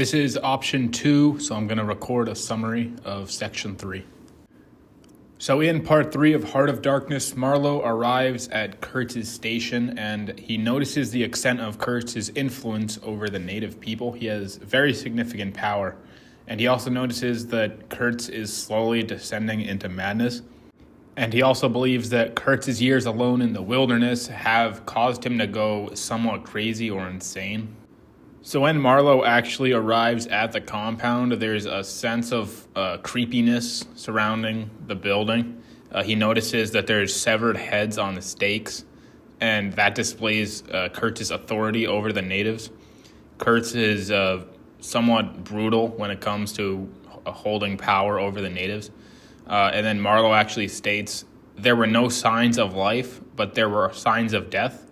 This is option 2, so I'm going to record a summary of section 3. So in part 3 of Heart of Darkness, Marlowe arrives at Kurtz's station and he notices the extent of Kurtz's influence over the native people. He has very significant power. And he also notices that Kurtz is slowly descending into madness. And he also believes that Kurtz's years alone in the wilderness have caused him to go somewhat crazy or insane. So when Marlowe actually arrives at the compound, there's a sense of creepiness surrounding the building. He notices that there's severed heads on the stakes, and that displays Kurtz's authority over the natives. Kurtz is somewhat brutal when it comes to holding power over the natives. And then Marlowe actually states, there were no signs of life, but there were signs of death.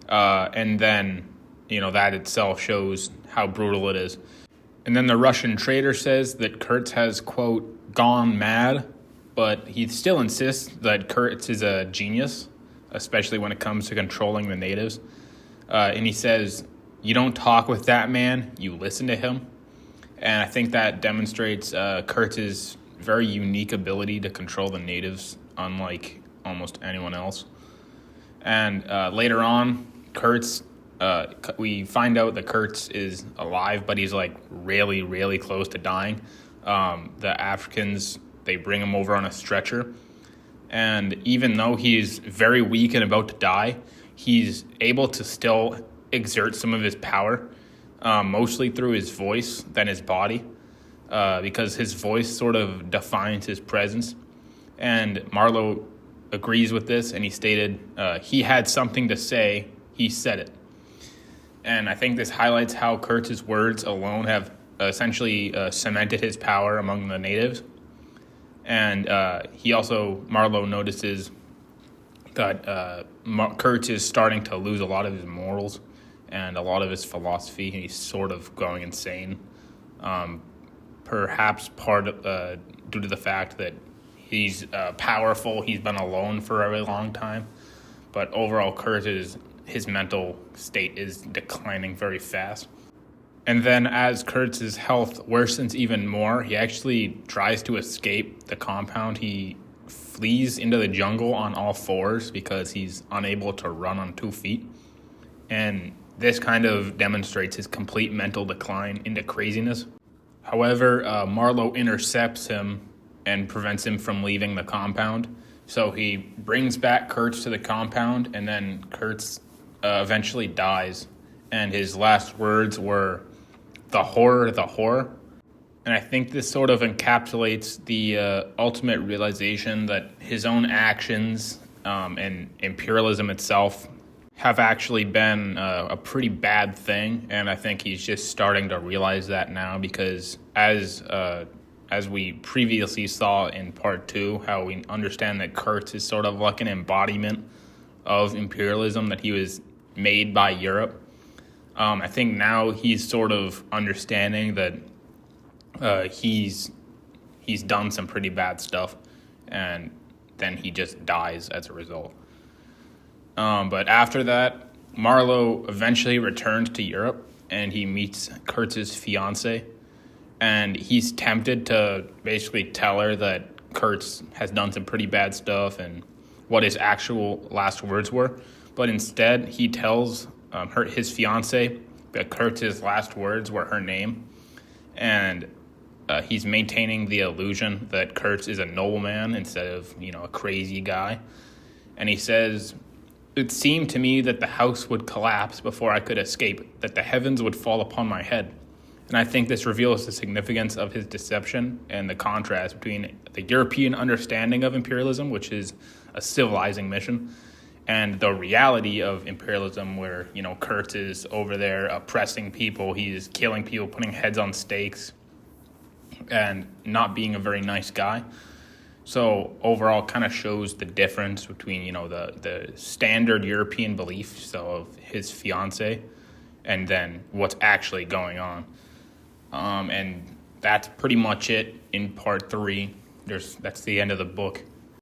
And then that itself shows how brutal it is. And then the Russian trader says that Kurtz has, quote, gone mad, but he still insists that Kurtz is a genius, especially when it comes to controlling the natives. And he says, you don't talk with that man, you listen to him. And I think that demonstrates Kurtz's very unique ability to control the natives, unlike almost anyone else. And later on, we find out that Kurtz is alive, but he's like really, really close to dying. The Africans, they bring him over on a stretcher. And even though he's very weak and about to die, he's able to still exert some of his power, mostly through his voice than his body, because his voice sort of defines his presence. And Marlowe agrees with this, and he stated, he had something to say, he said it. And I think this highlights how Kurtz's words alone have essentially cemented his power among the natives. And Marlowe notices that Kurtz is starting to lose a lot of his morals and a lot of his philosophy. He's sort of going insane, perhaps due to the fact that he's powerful. He's been alone for a very long time. But overall, his mental state is declining very fast. And then as Kurtz's health worsens even more, he actually tries to escape the compound. He flees into the jungle on all fours because he's unable to run on 2 feet. And this kind of demonstrates his complete mental decline into craziness. However, Marlowe intercepts him and prevents him from leaving the compound. So he brings back Kurtz to the compound, and then Kurtz eventually dies. And his last words were, the horror, the horror. And I think this sort of encapsulates the ultimate realization that his own actions and imperialism itself have actually been a pretty bad thing. And I think he's just starting to realize that now, because as we previously saw in part 2, how we understand that Kurtz is sort of like an embodiment of imperialism, that he was made by Europe. I think now he's sort of understanding that he's done some pretty bad stuff, and then he just dies as a result. But after that, Marlowe eventually returns to Europe, and he meets Kurtz's fiancée, and he's tempted to basically tell her that Kurtz has done some pretty bad stuff and what his actual last words were. But instead, he tells his fiancée that Kurtz's last words were her name. And he's maintaining the illusion that Kurtz is a nobleman instead of, a crazy guy. And he says, it seemed to me that the house would collapse before I could escape, that the heavens would fall upon my head. And I think this reveals the significance of his deception and the contrast between the European understanding of imperialism, which is a civilizing mission, and the reality of imperialism where, Kurtz is over there oppressing people. He's killing people, putting heads on stakes, and not being a very nice guy. So overall kind of shows the difference between, the standard European beliefs of his fiancée and then what's actually going on. And that's pretty much it in part 3. That's the end of the book.